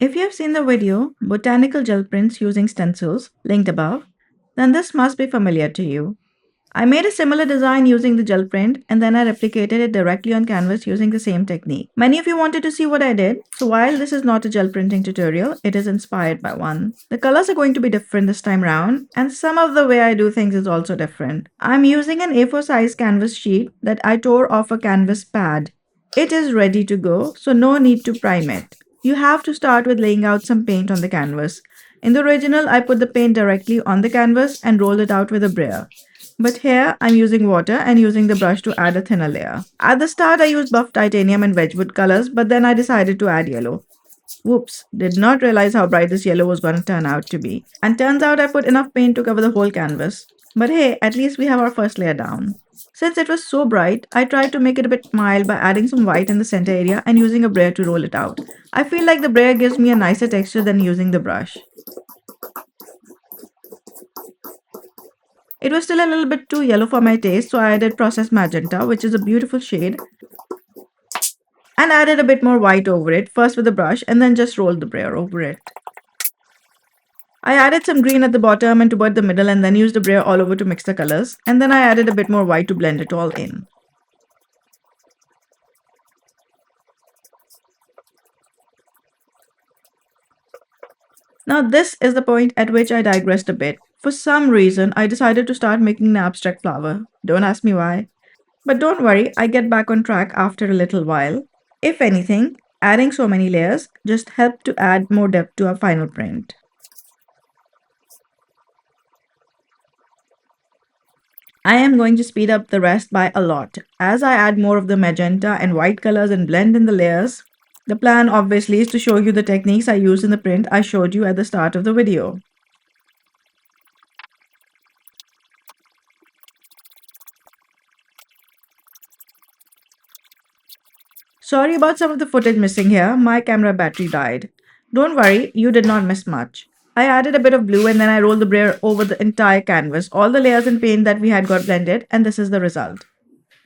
If you have seen the video, Botanical gel prints using stencils, linked above, then this must be familiar to you. I made a similar design using the gel print and then I replicated it directly on canvas using the same technique. Many of you wanted to see what I did, so while this is not a gel printing tutorial, it is inspired by one. The colors are going to be different this time round, and some of the way I do things is also different. I'm using an A4 size canvas sheet that I tore off a canvas pad. It is ready to go, so no need to prime it. You have to start with laying out some paint on the canvas. In the original, I put the paint directly on the canvas and rolled it out with a brayer. But here I'm using water and using the brush to add a thinner layer. At the start I used buff titanium and wedgwood colors, but then I decided to add yellow. Whoops, did not realize how bright this yellow was going to turn out to be. And turns out I put enough paint to cover the whole canvas. But hey, at least we have our first layer down. Since it was so bright, I tried to make it a bit mild by adding some white in the center area and using a brayer to roll it out. I feel like the brayer gives me a nicer texture than using the brush. It was still a little bit too yellow for my taste, so I added processed magenta, which is a beautiful shade, and added a bit more white over it, first with the brush and then just rolled the brayer over it. I added some green at the bottom and toward the middle and then used the brayer all over to mix the colors, and then I added a bit more white to blend it all in. Now this is the point at which I digressed a bit. For some reason, I decided to start making an abstract flower. Don't ask me why. But don't worry, I get back on track after a little while. If anything, adding so many layers just helped to add more depth to our final print. I am going to speed up the rest by a lot. As I add more of the magenta and white colors and blend in the layers, the plan obviously is to show you the techniques I used in the print I showed you at the start of the video. Sorry about some of the footage missing here, my camera battery died. Don't worry, you did not miss much. I added a bit of blue and then I rolled the brayer over the entire canvas. All the layers and paint that we had got blended, and this is the result.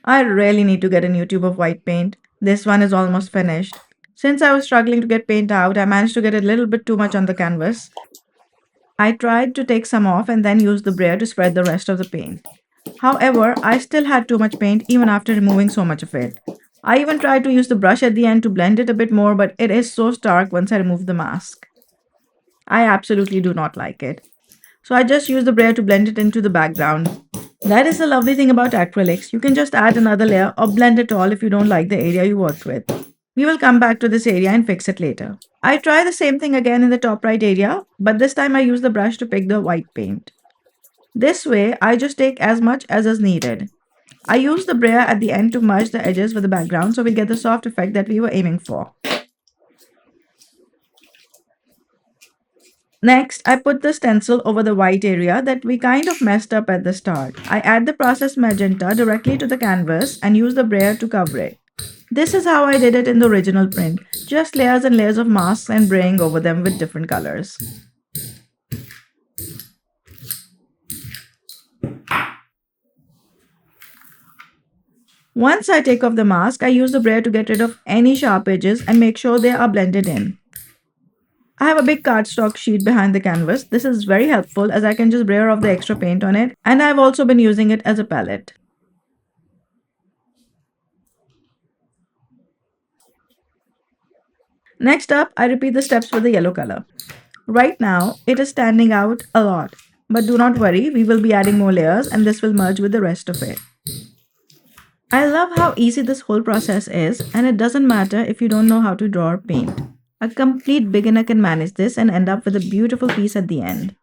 I really need to get a new tube of white paint. This one is almost finished. Since I was struggling to get paint out, I managed to get a little bit too much on the canvas. I tried to take some off and then use the brayer to spread the rest of the paint. However, I still had too much paint even after removing so much of it. I even tried to use the brush at the end to blend it a bit more, but it is so stark once I remove the mask. I absolutely do not like it. So I just use the brayer to blend it into the background. That is the lovely thing about acrylics. You can just add another layer or blend it all if you don't like the area you worked with. We will come back to this area and fix it later. I try the same thing again in the top right area, but this time I use the brush to pick the white paint. This way, I just take as much as is needed. I use the brayer at the end to merge the edges with the background so we get the soft effect that we were aiming for. Next, I put the stencil over the white area that we kind of messed up at the start. I add the processed magenta directly to the canvas and use the brayer to cover it. This is how I did it in the original print, just layers and layers of masks and braying over them with different colors. Once I take off the mask, I use the brayer to get rid of any sharp edges and make sure they are blended in. I have a big cardstock sheet behind the canvas. This is very helpful as I can just brayer off the extra paint on it, and I've also been using it as a palette. Next up, I repeat the steps with the yellow color. Right now, it is standing out a lot, but do not worry, we will be adding more layers and this will merge with the rest of it. I love how easy this whole process is, and it doesn't matter if you don't know how to draw or paint. A complete beginner can manage this and end up with a beautiful piece at the end.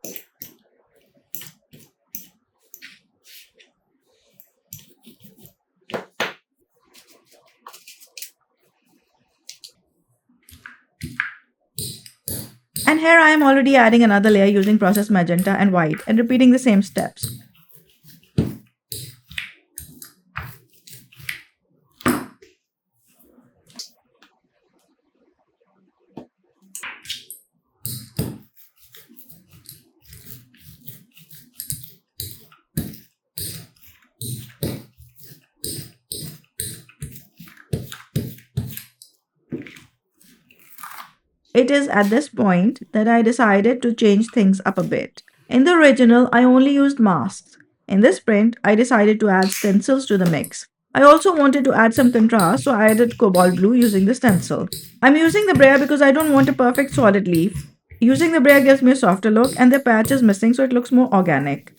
And here I am already adding another layer using processed magenta and white and repeating the same steps. It is at this point that I decided to change things up a bit. In the original, I only used masks. In this print, I decided to add stencils to the mix. I also wanted to add some contrast, so I added cobalt blue using the stencil. I'm using the brayer because I don't want a perfect solid leaf. Using the brayer gives me a softer look, and the patch is missing, so it looks more organic.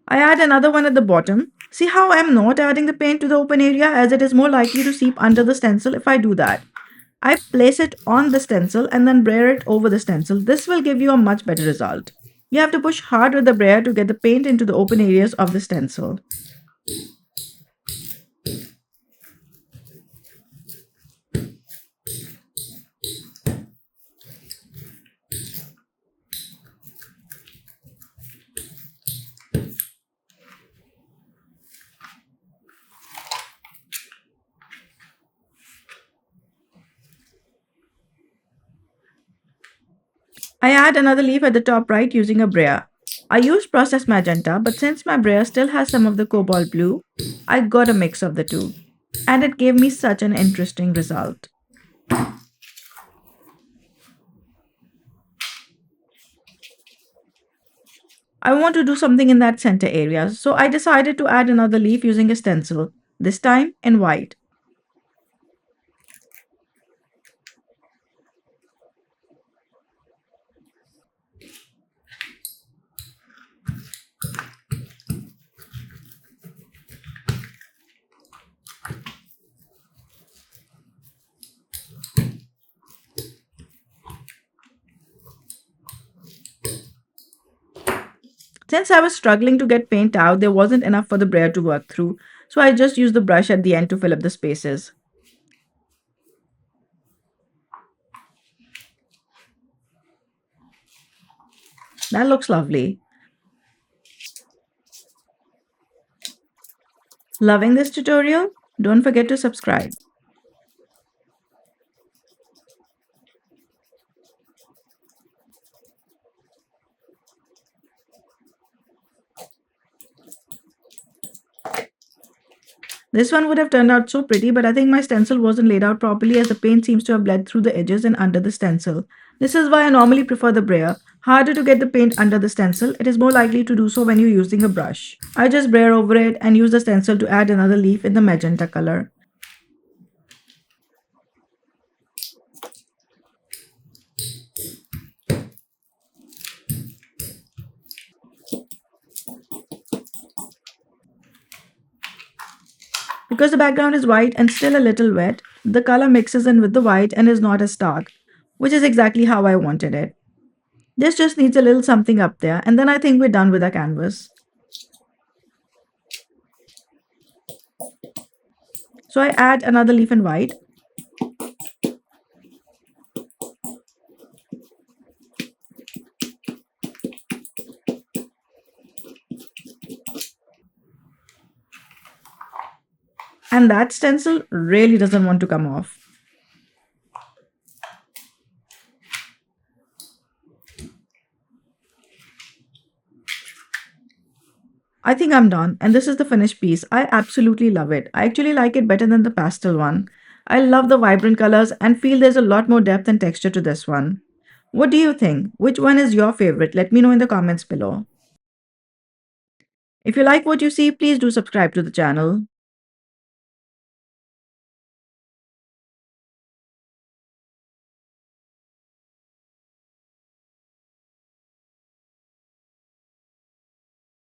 I add another one at the bottom. See how I am not adding the paint to the open area, as it is more likely to seep under the stencil if I do that. I place it on the stencil and then brayer it over the stencil. This will give you a much better result. You have to push hard with the brayer to get the paint into the open areas of the stencil. I add another leaf at the top right using a brayer. I used processed magenta, but since my brayer still has some of the cobalt blue, I got a mix of the two. And it gave me such an interesting result. I want to do something in that center area, so I decided to add another leaf using a stencil, this time in white. Since I was struggling to get paint out, there wasn't enough for the brayer to work through, so I just used the brush at the end to fill up the spaces. That looks lovely. Loving this tutorial? Don't forget to subscribe. This one would have turned out so pretty, but I think my stencil wasn't laid out properly as the paint seems to have bled through the edges and under the stencil. This is why I normally prefer the brayer. Harder to get the paint under the stencil, it is more likely to do so when you're using a brush. I just brayer over it and use the stencil to add another leaf in the magenta color. Because the background is white and still a little wet, the color mixes in with the white and is not as stark, which is exactly how I wanted it. This just needs a little something up there, and then I think we're done with our canvas. So I add another leaf in white. And that stencil really doesn't want to come off. I think I'm done, and this is the finished piece. I absolutely love it. I actually like it better than the pastel one. I love the vibrant colors and feel there's a lot more depth and texture to this one. What do you think? Which one is your favorite? Let me know in the comments below. If you like what you see, please do subscribe to the channel.